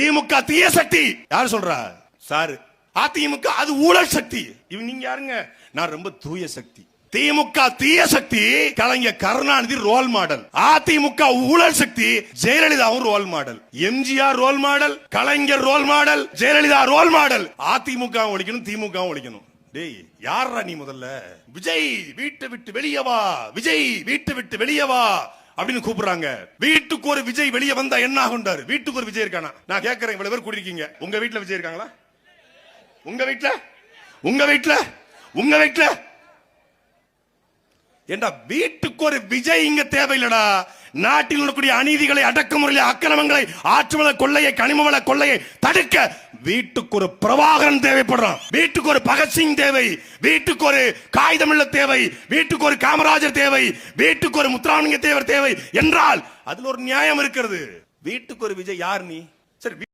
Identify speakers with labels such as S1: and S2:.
S1: திமுக தீய சக்தி யார் சொல்றா சார்? அதிமுக அது ஊழல் சக்தி. இவன் நீங்க யாருங்க? நான் ரொம்ப தூய சக்தி. திமுக தீய சக்தி, கலைஞர் கருணாநிதி ரோல் மாடல். அதிமுக ஊழல் சக்தி, ஜெயலலிதாவும் role model. MGR role model, Kalaignar role model, Jayalalithaa role model. AIADMK ஒழிக்கணும், திமுக ஒழிக்கணும். டேய் யாரா நீ? முதல்ல விஜய் வீட்டை விட்டு வெளியே வா, விஜய் வீட்டை விட்டு வெளியே வா அப்படின்னு கூப்பிடுறாங்க. வீட்டுக்கு ஒரு விஜய் வெளியே வந்தா என்ன ஆகுண்டாரு? வீட்டுக்கு ஒரு விஜய் இருக்கானா? நான் கேட்கறேன், இவ்வளவு பேர் கூடிருக்கீங்க, உங்க வீட்டுல விஜய் இருக்காங்களா? உங்க வீட்டுல உங்க வீட்டுல உங்க வீட்டுல ஏண்டா வீட்டுக்கு ஒரு விஜய் இங்க தேவையில்லடா. நாட்டில் இருக்கக்கூடிய அநீதிகளை, அடக்குமுறையை, அக்கிரமங்களை, ஆற்றுவள கொள்ளையை, கனிமவள கொள்ளையை தடுக்க வீட்டுக்கு ஒரு பிரபாகரன் தேவைப்படுறான். வீட்டுக்கு ஒரு பகத்சிங் தேவை, வீட்டுக்கு ஒரு காகிதமில்ல தேவை, வீட்டுக்கு ஒரு காமராஜர் தேவை, வீட்டுக்கு ஒரு முத்துராமலிங்க தேவர் தேவை என்றால் அதுல ஒரு நியாயம் இருக்கிறது. வீட்டுக்கு ஒரு விஜய் யார் நீ? சரி.